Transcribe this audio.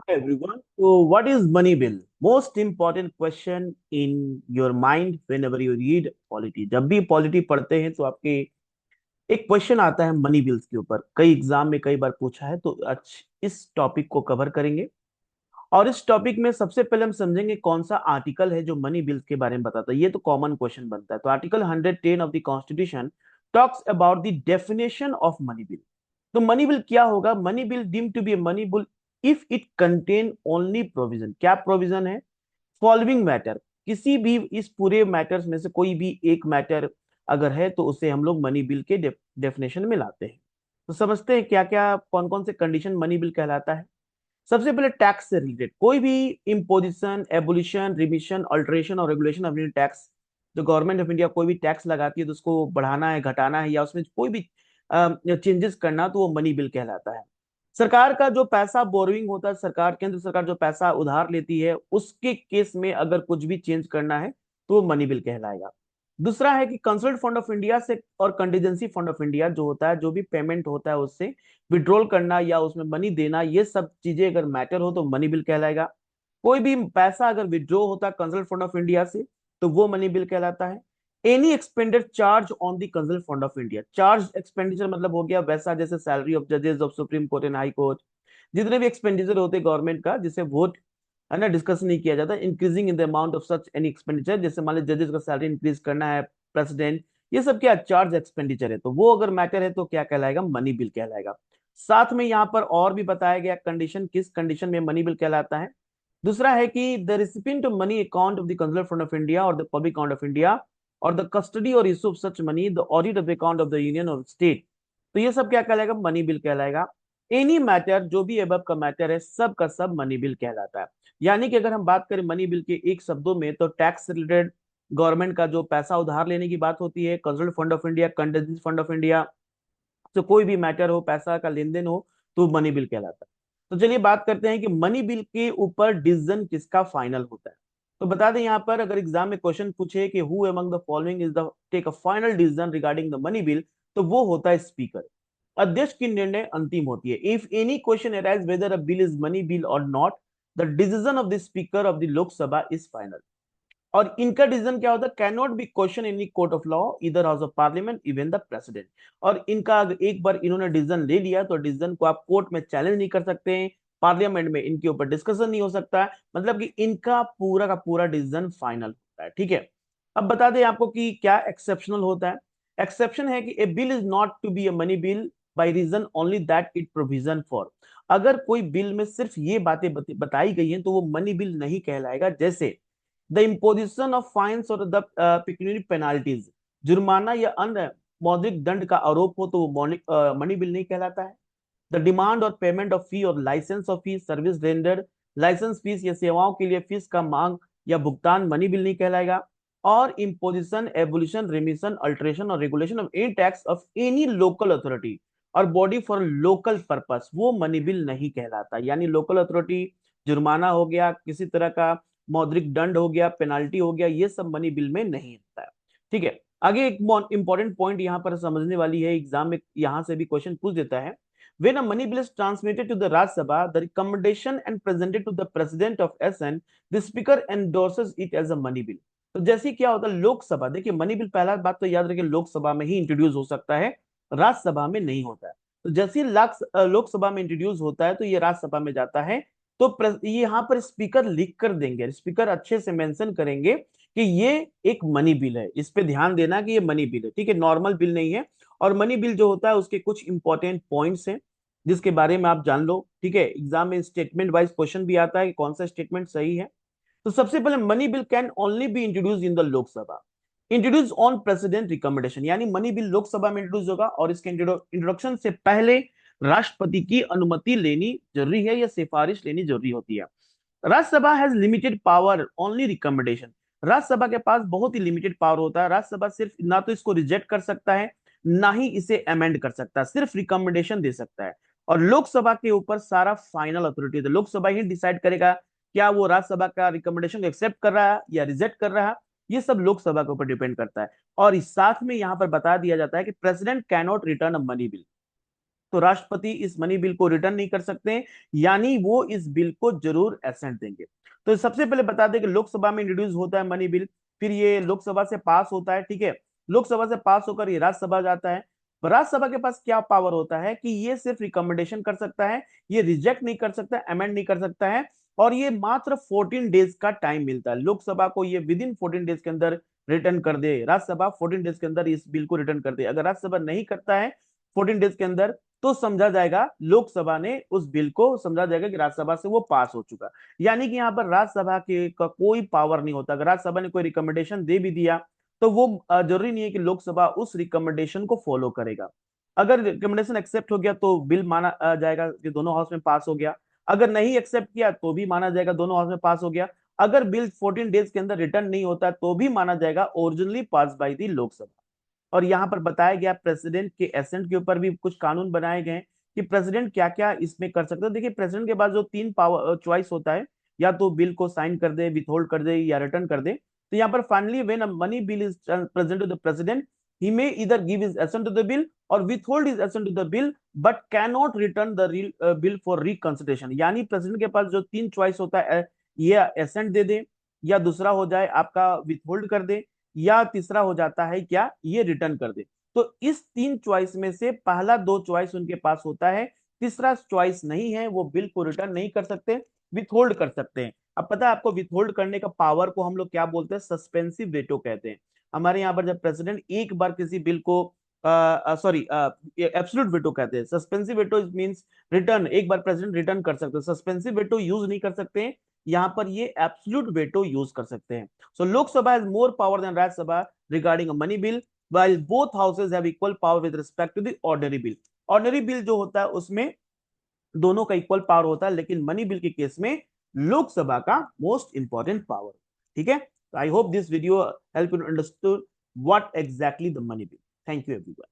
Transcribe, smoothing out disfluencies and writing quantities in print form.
Everyone. So, what is money bill? Most important question in your mind whenever you read polity. जब भी polity पढ़ते हैं तो आपके एक क्वेश्चन आता है मनी बिल्स के ऊपर। कई एग्जाम में कई बार पूछा है, तो आज इस टॉपिक को कवर करेंगे। और इस टॉपिक में सबसे पहले हम समझेंगे कौन सा आर्टिकल है जो मनी बिल्स के बारे में बताता है। ये तो कॉमन क्वेश्चन बनता है। तो article 110 of the constitution talks about the definition of money bill. तो मनी बिल क्या होगा? Money bill deem to be money bill if it contain only provision. क्या प्रोविजन है? Following matter. किसी भी इस पूरे मैटर्स में से कोई भी एक मैटर अगर है तो उसे हम लोग मनी बिल के डेफिनेशन में लाते हैं। तो समझते हैं क्या क्या कौन कौन से कंडीशन मनी बिल कहलाता है। सबसे पहले टैक्स से रिलेटेड कोई भी इम्पोजिशन, एबोलिशन, रिमिशन, अल्टरेशन और रेगुलेशन ऑफ टैक्स। जो गवर्नमेंट ऑफ इंडिया कोई भी टैक्स लगाती है तो उसको बढ़ाना है, घटाना है, या उसमें कोई भी चेंजेस करना, तो वो मनी बिल कहलाता है। सरकार का जो पैसा बोरोइंग होता है, सरकार, केंद्र सरकार जो पैसा उधार लेती है, उसके केस में अगर कुछ भी चेंज करना है तो वो मनी बिल कहलाएगा। दूसरा है कि कंसल्ट फंड ऑफ इंडिया से और कंटीजेंसी फंड ऑफ इंडिया जो होता है, जो भी पेमेंट होता है उससे विड्रॉल करना या उसमें मनी देना, ये सब चीजें अगर मैटर हो तो मनी बिल कहलाएगा। कोई भी पैसा अगर विड्रॉ होता है कंसल्ट फंड ऑफ इंडिया से तो वो मनी बिल कहलाता है। Any expanded charge on the consult fund of India. Charge expenditure मतलब हो गया वैसा जैसे सैलरी ऑफ जजेस of supreme court and high court. जितने भी एक्सपेंडिचर होते हैं गवर्नमेंट का, जिसे वोट है ना डिस्कस नहीं किया जाता, increasing in the amount of such any expenditure, जैसे मान ली जजेस का सैलरी इंक्रीज करना है, प्रेसिडेंट, ये सब क्या चार्ज एक्सपेंडिचर है, तो वो अगर मैटर है तो क्या कहलाएगा? मनी बिल कहलाएगा। साथ में यहाँ पर और भी बताया गया कंडीशन, किस कंडीशन में मनी बिल कहलाता है। दूसरा है कि the recipient of money account of the conserve fund of India और the public account of India और द कस्टडी और issue of such money, the audit of the account of the union और state, तो ये सब क्या कहलाएगा? Money bill कहलाएगा। एनी मैटर, जो भी एबव का मैटर है, सब का सब मनी बिल कहलाता है। यानी कि अगर हम बात करें मनी बिल के एक शब्दों में तो टैक्स रिलेटेड, गवर्नमेंट का जो पैसा उधार लेने की बात होती है, conserve fund of India, contingency fund of India, तो कोई भी मैटर हो, पैसा का लेन देन हो, तो मनी बिल कहलाता है। तो चलिए बात करते हैं कि मनी बिल के ऊपर डिसीजन किसका फाइनल होता है। तो बता दें यहाँ पर अगर एग्जाम में क्वेश्चन पूछे कि who among the following is the take a final decision regarding the money bill, तो वो होता है स्पीकर। अध्यक्ष की निर्णय अंतिम होती है। If any question arise whether a bill is money bill और not, the decision of the speaker of the Lok Sabha is final. और इनका डिसीजन क्या होता है? Can not be question in court of law, इधर house of parliament, even the president. और इनका अगर एक बार इन्होंने डिसीजन ले लिया तो डिसीजन को आप कोर्ट में चैलेंज नहीं कर सकते हैं, पार्लियामेंट में इनके ऊपर डिस्कशन नहीं हो सकता है, मतलब कि इनका पूरा का पूरा डिसीजन फाइनल होता है। ठीक है। अब बता दें आपको कि क्या एक्सेप्शनल होता है। एक्सेप्शन है कि a bill is not to be a money bill by reason only that it provision for. अगर कोई बिल में सिर्फ ये बातें बताई गई हैं तो वो मनी बिल नहीं कहलाएगा। जैसे द इम्पोजिशन ऑफ फाइन्स और द पिक्यूनियरी पेनाल्टीज, जुर्माना या अन्य मौद्रिक दंड का आरोप हो तो वो मनी बिल नहीं कहलाता है। द डिमांड और पेमेंट ऑफ फी और licence of fees, service rendered, licence fees या सेवाओं के लिए फीस का मांग या भुगतान मनी बिल नहीं कहलाएगा। और इम्पोजिशन, एबोलिशन, रिमिशन, अल्टरेशन और regulation of any tax of any local authority और बॉडी फॉर लोकल पर्पस, वो मनी बिल नहीं कहलाता। यानी लोकल अथॉरिटी, जुर्माना हो गया, किसी तरह का मौद्रिक दंड हो गया, पेनाल्टी हो गया, ये सब मनी बिल में नहीं होता है। ठीक है। आगे एक इंपॉर्टेंट पॉइंट यहाँ पर समझने वाली है, एग्जाम में यहाँ से भी क्वेश्चन पूछ देता है। When a money bill is transmitted to the Rajya Sabha, the recommendation and presented to the President of SN, the Speaker endorses it as a money bill. तो जैसे क्या होता है लोकसभा, देखिए मनी बिल पहला बात तो याद रखिए लोकसभा में ही इंट्रोड्यूस हो सकता है, राज्यसभा में नहीं होता है। तो जैसे लोकसभा में इंट्रोड्यूस होता है तो ये राज्यसभा में जाता है। तो ये यहाँ पर स्पीकर लिख कर देंगे, स्पीकर अच्छे से मेंशन करेंगे कि ये एक मनी बिल है, इस पे ध्यान देना कि ये मनी बिल है। ठीक है, नॉर्मल बिल नहीं है। और मनी बिल जो होता है उसके कुछ इंपॉर्टेंट पॉइंट्स हैं जिसके बारे में आप जान लो। ठीक है, एग्जाम में स्टेटमेंट वाइज क्वेश्चन भी आता है कि कौन सा स्टेटमेंट सही है। तो सबसे पहले money bill can only be introduce in the Lok Sabha, introduce on president recommendation. यानी मनी बिल लोकसभा में इंट्रोड्यूस होगा और इसके इंट्रोडक्शन से पहले राष्ट्रपति की अनुमति लेनी जरूरी है या सिफारिश लेनी जरूरी होती है। Rajya Sabha has limited power, only recommendation. Rajya Sabha के पास बहुत ही लिमिटेड पावर होता है। राज्यसभा सिर्फ ना तो इसको रिजेक्ट कर सकता है, ना ही इसे अमेंड कर सकता है, सिर्फ रिकमेंडेशन दे सकता है। और लोकसभा के ऊपर सारा फाइनल अथॉरिटी है, लोकसभा ही डिसाइड करेगा क्या वो राज्यसभा का रिकमेंडेशन एक्सेप्ट कर रहा है या रिजेक्ट कर रहा है। ये सब लोकसभा के ऊपर डिपेंड करता है। और इस साथ में यहां पर बता दिया जाता है कि प्रेसिडेंट कैनॉट रिटर्न अ मनी बिल। तो राष्ट्रपति इस मनी बिल को रिटर्न नहीं कर सकते हैं, यानी वो इस बिल को जरूर एसेंट देंगे। तो सबसे पहले बता दें कि लोकसभा में इंट्रोड्यूस होता है मनी बिल, फिर ये लोकसभा से पास होता है, ठीक है। लोकसभा से पास होकर ये राज्यसभा जाता है। राज्यसभा के पास क्या पावर होता है कि ये सिर्फ रिकमेंडेशन कर सकता है, ये रिजेक्ट नहीं कर सकता, अमेंड नहीं कर सकता है। और ये मात्र 14 डेज का टाइम मिलता है लोकसभा को, ये विद इन 14 डेज के अंदर रिटर्न कर दे, राज्यसभा 14 डेज के अंदर इस बिल को रिटर्न कर दे। अगर राज्यसभा नहीं करता है 14 डेज के अंदर, तो समझा जाएगा लोकसभा ने उस बिल को, समझा जाएगा कि राज्यसभा से वो पास हो चुका। यानी कि यहाँ पर राज्यसभा के का कोई पावर नहीं होता। अगर राज्यसभा ने कोई रिकमेंडेशन दे भी दिया तो वो जरूरी नहीं है कि लोकसभा उस रिकमेंडेशन को फॉलो करेगा। अगर रिकमेंडेशन एक्सेप्ट हो गया तो बिल माना जाएगा कि दोनों हाउस में पास हो गया। अगर नहीं एक्सेप्ट किया तो भी माना जाएगा दोनों हाउस में पास हो गया। अगर बिल 14 डेज के अंदर रिटर्न नहीं होता तो भी माना जाएगा originally pass by the Lok Sabha. और यहाँ पर बताया गया प्रेसिडेंट के एसेंट के ऊपर भी कुछ कानून बनाए गए हैं कि प्रेसिडेंट क्या क्या इसमें कर सकते हैं। देखिए प्रेसिडेंट के पास जो तीन पावर चॉइस होता है, या तो बिल को साइन कर दे, विथ होल्ड कर दे, या रिटर्न कर दे। तो यहाँ पर finally when a money bill is present to the president, he may either give his assent to the bill or withhold his assent to the bill but cannot return the bill for reconsideration। यानी president के पास जो तीन choice होता है, ये accent दे दे, या दूसरा हो जाए आपका विथहोल्ड कर दे, या तीसरा हो जाता है क्या, ये रिटर्न कर दे। तो इस तीन चॉइस में से पहला दो चॉइस उनके पास होता है, तीसरा चॉइस नहीं है, वो बिल को रिटर्न नहीं कर सकते, विथहोल्ड कर सकते हैं। अब पता है आपको विथहोल्ड करने का पावर को हम लोग क्या बोलते हैं, सस्पेंसिव वेटो कहते हैं। हमारे यहाँ पर जब प्रेसिडेंट एक बार किसी बिल को, सॉरी, एब्सोल्यूट वेटो कहते हैं, सस्पेंसिव वेटो मींस रिटर्न, एक बार प्रेसिडेंट रिटर्न कर सकते हैं, सस्पेंसिव वेटो यूज नहीं कर सकते हैं। यहाँ पर ये एब्सोल्यूट वेटो यूज कर सकते हैं। So Lok Sabha has more power than Rajya Sabha regarding a money bill, while both houses have equal power with respect to the ordinary bill। Ordinary bill जो होता है उसमें दोनों का इक्वल पावर होता है, लेकिन मनी बिल के केस में लोकसभा का मोस्ट इंपॉर्टेंट पावर। ठीक है, I hope this video help you understood what exactly the money bill. Thank you everyone.